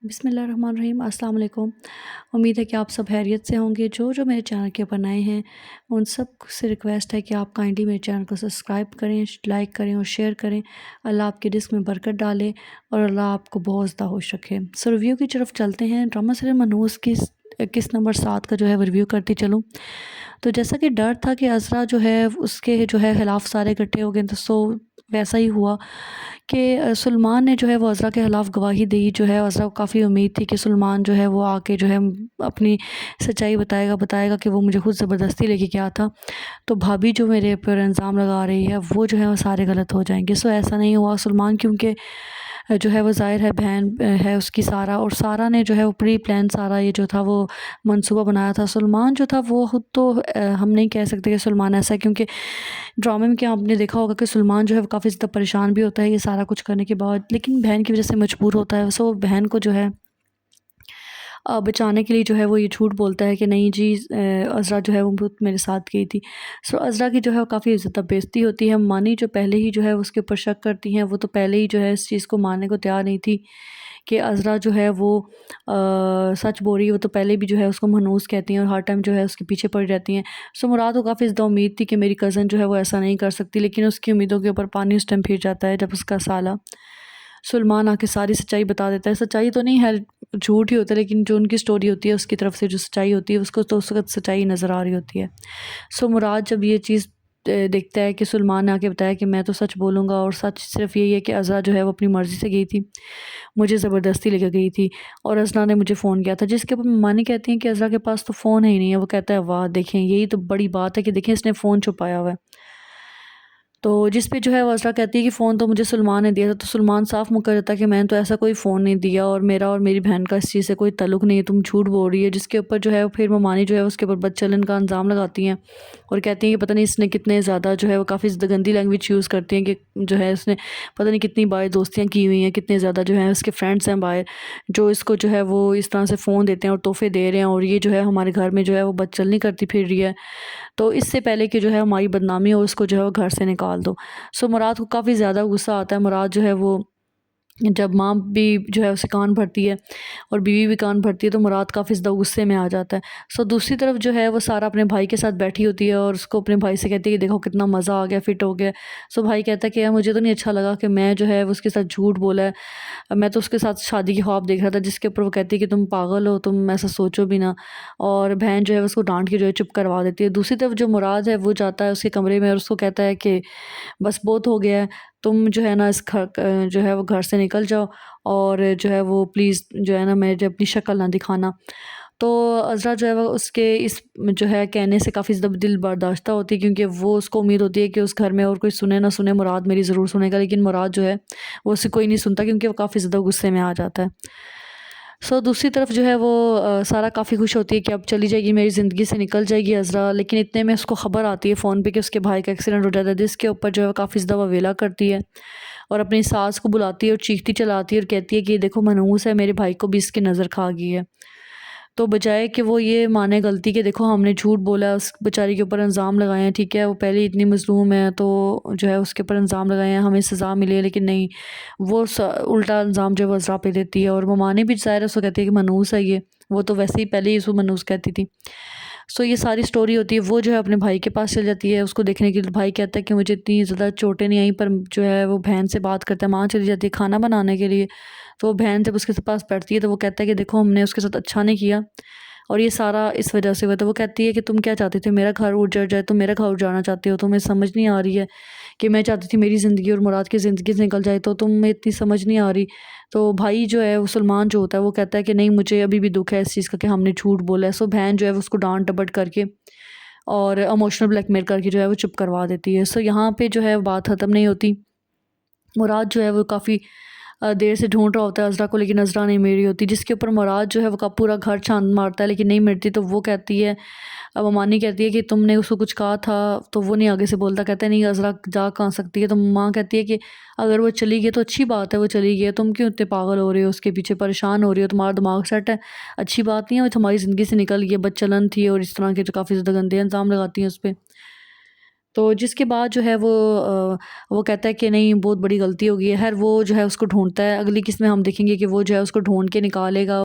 بسم اللہ الرحمن الرحیم، السلام علیکم۔ امید ہے کہ آپ سب خیریت سے ہوں گے۔ جو میرے چینل کے اوپر نئے ہیں ان سب سے ریکویسٹ ہے کہ آپ کائنڈلی میرے چینل کو سبسکرائب کریں، لائک کریں اور شیئر کریں۔ اللہ آپ کے رزق میں برکت ڈالے اور اللہ آپ کو بہت زیادہ خوش رکھے۔ ریویو کی طرف چلتے ہیں۔ ڈرامہ سیریل منحوس کی کس نمبر 7 کا جو ہے ریویو کرتی چلوں۔ تو جیسا کہ ڈر تھا کہ عذرا جو ہے اس کے جو ہے خلاف سارے اکٹھے ہو گئے، تو ویسا ہی ہوا کہ سلمان نے جو ہے وہ عذرا کے خلاف گواہی دی۔ جو ہے عذرا کو کافی امید تھی کہ سلمان جو ہے وہ آ کے جو ہے اپنی سچائی بتائے گا کہ وہ مجھے خود زبردستی لے کے کیا تھا، تو بھابھی جو میرے پر الزام لگا رہی ہے وہ جو ہے وہ سارے غلط ہو جائیں گے۔ ایسا نہیں ہوا۔ سلمان کیونکہ جو ہے وہ ظاہر ہے بہن ہے اس کی سارا، اور سارا نے جو ہے وہ پری پلان سارا یہ جو تھا وہ منصوبہ بنایا تھا۔ سلمان جو تھا وہ خود تو ہم نہیں کہہ سکتے کہ سلمان ایسا ہے، کیونکہ ڈرامے میں کیا آپ نے دیکھا ہوگا کہ سلمان جو ہے وہ کافی زیادہ پریشان بھی ہوتا ہے یہ سارا کچھ کرنے کے بعد، لیکن بہن کی وجہ سے مجبور ہوتا ہے۔ بہن کو جو ہے بچانے کے لیے جو ہے وہ یہ جھوٹ بولتا ہے کہ نہیں جی عذرا جو ہے وہ میرے ساتھ گئی تھی۔ عذرا کی جو ہے وہ کافی زیادہ بےعزتی ہوتی ہے۔ مانی جو پہلے ہی جو ہے اس کے اوپر شک کرتی ہیں، وہ تو پہلے ہی جو ہے اس چیز کو ماننے کو تیار نہیں تھی کہ عذرا جو ہے وہ سچ بول رہی ہے۔ وہ تو پہلے بھی جو ہے اس کو منحوس کہتی ہیں اور ہر ٹائم جو ہے اس کے پیچھے پڑی رہتی ہیں۔ مراد کو کافی زیادہ امید تھی کہ میری کزن جو ہے وہ ایسا نہیں کر سکتی، لیکن اس کی امیدوں کے اوپر پانی اس ٹائم پھر جاتا ہے جب اس کا سالہ سلمان آ کے ساری سچائی بتا دیتا ہے۔ سچائی تو نہیں ہے، جھوٹ ہی ہوتا ہے، لیکن جو ان کی سٹوری ہوتی ہے اس کی طرف سے جو سچائی ہوتی ہے اس کو تو اس وقت سچائی نظر آ رہی ہوتی ہے۔ مراد جب یہ چیز دیکھتا ہے کہ سلمان نے آ کے بتایا کہ میں تو سچ بولوں گا، اور سچ صرف یہی ہے کہ عذرا جو ہے وہ اپنی مرضی سے گئی تھی، مجھے زبردستی لے کے گئی تھی، اور عذرا نے مجھے فون کیا تھا، جس کے اوپر مانی کہتی ہیں کہ عذرا کے پاس تو فون ہی نہیں ہے۔ وہ کہتا ہے واہ دیکھیں یہی تو بڑی بات ہے کہ دیکھیں اس نے فون چھپایا ہوا ہے۔ تو جس پہ جو ہے وہ عذرا کہتی ہے کہ فون تو مجھے سلمان نے دیا تھا، تو سلمان صاف مکر دیتا ہے کہ میں نے تو ایسا کوئی فون نہیں دیا، اور میرا اور میری بہن کا اس چیز سے کوئی تعلق نہیں ہے، تم جھوٹ بول رہی ہے۔ جس کے اوپر جو ہے پھر ممانی جو ہے اس کے اوپر بدچلن کا الزام لگاتی ہیں اور کہتی ہیں کہ پتہ نہیں اس نے کتنے زیادہ جو ہے وہ کافی زیادہ گندی لینگویج یوز کرتی ہیں کہ جو ہے اس نے پتہ نہیں کتنی باہر دوستیاں کی ہوئی ہیں، کتنے زیادہ جو ہے اس کے فرینڈس ہیں باہر جو اس کو جو ہے وہ اس طرح سے فون دیتے ہیں اور تحفے دے رہے ہیں، اور یہ جو ہے ہمارے گھر میں جو ہے وہ بدچلنی کرتی پھر رہی ہے، تو اس سے پہلے کہ جو ہے ہماری بدنامی ہو اس کو جو ہے وہ گھر سے نکال دو۔ مراد کو کافی زیادہ غصہ آتا ہے۔ مراد جو ہے وہ جب ماں بھی جو ہے اسے کان بھرتی ہے اور بیوی بھی کان بھرتی ہے تو مراد کافی زیادہ غصے میں آ جاتا ہے۔ دوسری طرف جو ہے وہ سارا اپنے بھائی کے ساتھ بیٹھی ہوتی ہے اور اس کو اپنے بھائی سے کہتی ہے کہ دیکھو کتنا مزہ آ گیا، فٹ ہو گیا۔ بھائی کہتا ہے کہ یار مجھے تو نہیں اچھا لگا کہ میں جو ہے اس کے ساتھ جھوٹ بولا ہے، میں تو اس کے ساتھ شادی کی خواب دیکھ رہا تھا، جس کے اوپر وہ کہتی ہے کہ تم پاگل ہو، تم ایسا سوچو بھی نہ، اور بہن جو ہے اس کو ڈانٹ کے جو ہے چپ کروا دیتی ہے۔ دوسری طرف جو مراد ہے وہ جاتا ہے اس کے کمرے میں اور اس کو کہتا ہے کہ بس بہت ہو گیا ہے، تم جو ہے نا اس گھر جو ہے وہ گھر سے نکل جاؤ، اور جو ہے وہ پلیز جو ہے نا مجھے اپنی شکل نہ دکھانا۔ تو عذرا جو ہے وہ اس کے اس جو ہے کہنے سے کافی زیادہ دل برداشتہ ہوتی ہے، کیونکہ وہ اس کو امید ہوتی ہے کہ اس گھر میں اور کوئی سنے نہ سنے مراد میری ضرور سنے گا، لیکن مراد جو ہے وہ اسے کوئی نہیں سنتا کیونکہ وہ کافی زیادہ غصے میں آ جاتا ہے۔ دوسری طرف جو ہے وہ سارا کافی خوش ہوتی ہے کہ اب چلی جائے گی، میری زندگی سے نکل جائے گی عذرا، لیکن اتنے میں اس کو خبر آتی ہے فون پہ کہ اس کے بھائی کا ایکسیڈنٹ ہو جاتا ہے، جس کے اوپر جو ہے وہ کافی زیادہ ویلا کرتی ہے اور اپنی ساس کو بلاتی ہے اور چیختی چلاتی ہے اور کہتی ہے کہ یہ دیکھو منحوس ہے، میرے بھائی کو بھی اس کی نظر کھا گئی ہے۔ تو بجائے کہ وہ یہ مانے غلطی کہ دیکھو ہم نے جھوٹ بولا، اس بیچاری کے اوپر الزام لگائے ہیں، ٹھیک ہے وہ پہلے اتنی مظلوم ہے تو جو ہے اس کے اوپر الزام لگائے ہیں، ہمیں سزا ملے، لیکن نہیں، وہ الٹا الزام جو ہے وہ عذرا پہ دیتی ہے، اور ممانی بھی ظاہر ہے اس کو کہتی ہے کہ منحوس ہے یہ، وہ تو ویسے ہی پہلے ہی اس کو منحوس کہتی تھی۔ یہ ساری سٹوری ہوتی ہے۔ وہ جو ہے اپنے بھائی کے پاس چل جاتی ہے اس کو دیکھنے کے لیے۔ بھائی کہتا ہے کہ مجھے اتنی زیادہ چوٹیں نہیں آئیں، پر جو ہے وہ بہن سے بات کرتا ہے، ماں چلی جاتی ہے کھانا بنانے کے لیے، تو وہ بہن جب اس کے پاس بیٹھتی ہے تو وہ کہتا ہے کہ دیکھو ہم نے اس کے ساتھ اچھا نہیں کیا اور یہ سارا اس وجہ سے ہوا۔ تو وہ کہتی ہے کہ تم کیا چاہتے تھے، میرا گھر اجڑ جائے، تم میرا گھر اجاڑنا چاہتے ہو، تمہیں سمجھ نہیں آ رہی ہے کہ میں چاہتی تھی میری زندگی اور مراد کی زندگی سے نکل جائے، تو تمہیں اتنی سمجھ نہیں آ رہی۔ تو بھائی جو ہے وہ سلمان جو ہوتا ہے وہ کہتا ہے کہ نہیں مجھے ابھی بھی دکھ ہے اس چیز کا کہ ہم نے جھوٹ بولا ہے۔ بہن جو ہے اس کو ڈانٹ ڈپٹ کر کے اور اموشنل بلیک میل کر کے جو ہے وہ چپ کروا دیتی ہے۔ یہاں پہ جو ہے بات ختم نہیں ہوتی۔ مراد جو ہے وہ کافی دیر سے ڈھونڈ رہا ہوتا ہے عذرا کو، لیکن عذرا نہیں مل رہی ہوتی، جس کے اوپر مراد جو ہے وہ پورا گھر چھان مارتا ہے لیکن نہیں ملتی۔ تو وہ کہتی ہے، ممانی کہتی ہے کہ تم نے اس کو کچھ کہا تھا، تو وہ نہیں آگے سے بولتا، کہتا ہے نہیں عذرا جا کہاں سکتی ہے۔ تو ماں کہتی ہے کہ اگر وہ چلی گئی تو اچھی بات ہے، وہ چلی گئی ہے، تم کیوں اتنے پاگل ہو رہے ہو، اس کے پیچھے پریشان ہو رہی ہو، تمہارا دماغ سیٹ ہے، اچھی بات نہیں ہے، وہ تمہاری زندگی سے نکل گئی ہے، بدچلن تھی اور اس طرح کے جو کافی زیادہ گندے الزام لگاتی ہیں اس پہ۔ تو جس کے بعد جو ہے وہ کہتا ہے کہ نہیں بہت بڑی غلطی ہو گئی ہے، خیر وہ جو ہے اس کو ڈھونڈتا ہے، اگلی قسط میں ہم دیکھیں گے کہ وہ جو ہے اس کو ڈھونڈ کے نکالے گا